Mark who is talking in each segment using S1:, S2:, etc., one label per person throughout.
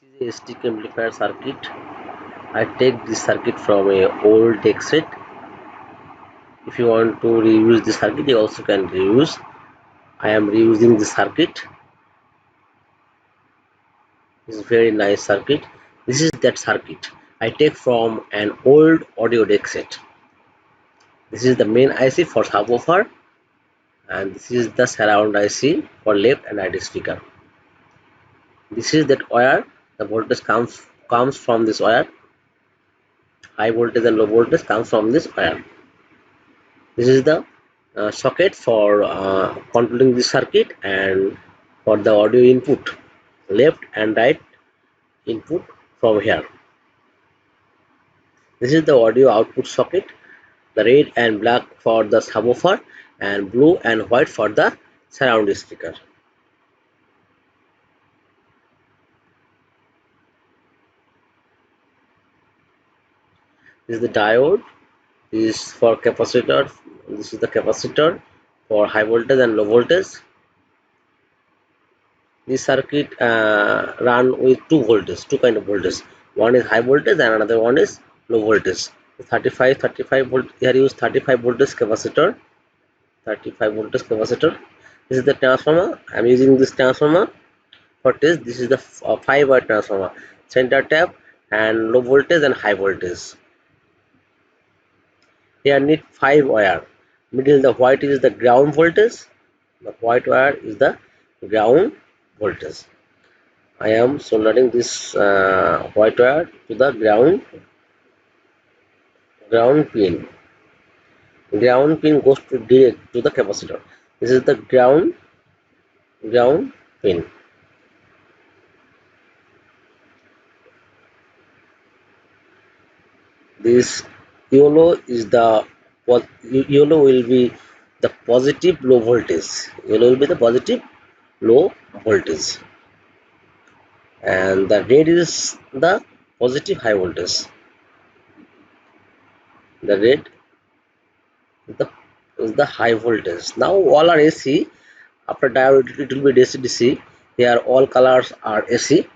S1: This is a stick amplifier circuit. I take this circuit from a old deck set. If you want to reuse the circuit, you also can reuse. I am reusing the circuit. This is very nice circuit. This is that circuit I take from an old audio deck set. This is the main IC for subwoofer, and this is the surround IC for left and right speaker. This is that wire. The voltage comes from this wire. High voltage and low voltage comes from this wire. This is the socket for controlling the circuit and for the audio input, left and right input from here. This is the audio output socket, the red and black for the subwoofer and blue and white for the surround speaker. This is the diode. This is for capacitor. This is the capacitor for high voltage and low voltage. This circuit run with two kind of voltage. One is high voltage and another one is low voltage. 35 volt. Here use 35 voltage capacitor. 35 voltage capacitor. This is the transformer. I am using this transformer for test. This is the 5-wire transformer. Center tap and low voltage and high voltage. Here need 5 wire. Middle the white is the ground voltage. The white wire is the ground voltage. I am soldering this white wire to the ground pin. Ground pin goes to direct to the capacitor. This is the ground pin. This yellow is the yellow will be the positive low voltage. Yellow will be the positive low voltage, and the red is the positive high voltage. The red is the high voltage. Now all are AC. After diode it will be DC. Here all colors are AC.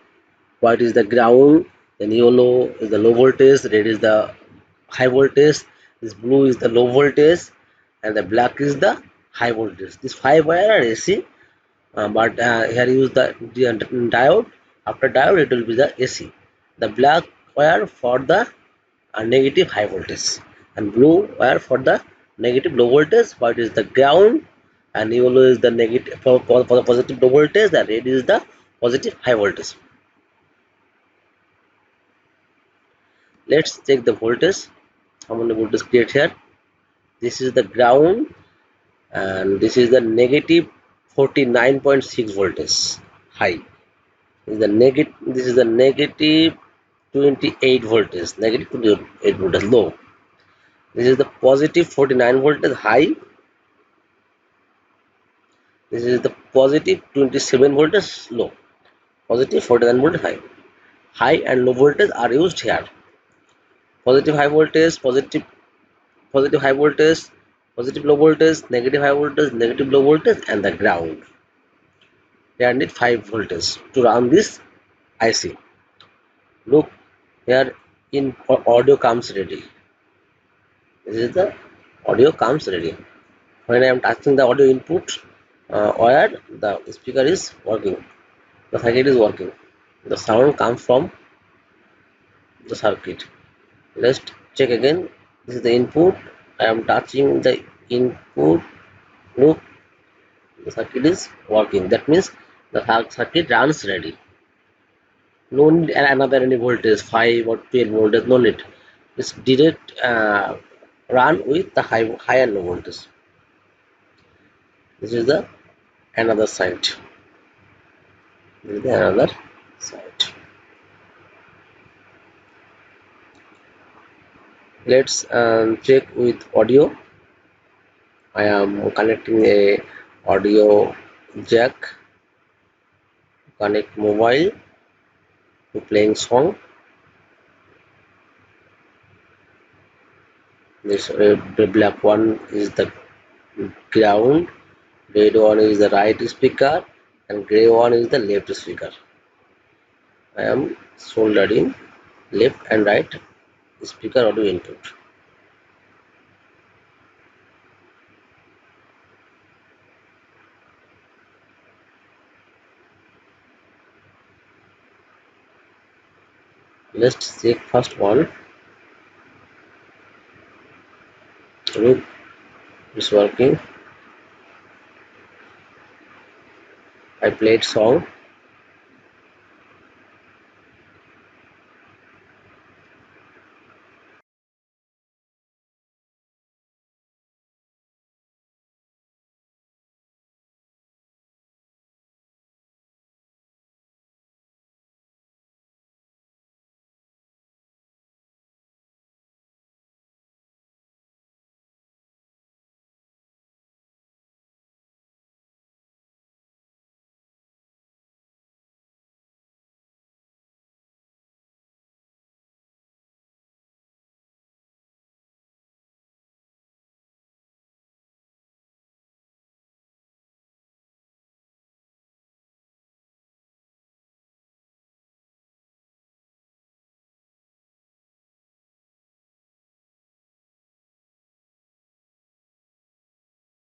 S1: White is the ground, then yellow is the low voltage, red is the high voltage, this blue is the low voltage, and the black is the high voltage. This 5 wire are AC, but here use the diode. After diode it will be the AC. The black wire for the negative high voltage, and blue wire for the negative low voltage. White is the ground, and yellow is the negative for the positive low voltage. The red is the positive high voltage. Let's check the voltage. How many voltage create here? This is the ground, and this is the negative 49.6 voltage high. This is the negative 28 voltage. Negative 28 voltage low. This is the positive 49 voltage high. This is the positive 27 voltage low. Positive 49 voltage high. High and low voltage are used here. Positive high voltage, positive high voltage, positive low voltage, negative high voltage, negative low voltage, and the ground. They need 5 voltage to run this IC. Look here, in audio comes ready. This is the audio comes ready. When I am touching the audio input wire, the speaker is working. The circuit is working. The sound comes from the circuit. Let's check again. This is the input. I am touching the input. Look, the circuit is working. That means the circuit runs ready. No need another any voltage, 5 or 12 voltage. No need. It's direct run with the high and low voltage. This is the another side. This is the another side. Let's check with audio. I am connecting a audio jack. Connect mobile to playing song. This the black one is the ground, red one is the right speaker, and gray one is the left speaker. I am soldering left and right speaker audio input. Let's check first one. Look, it's working. I played song.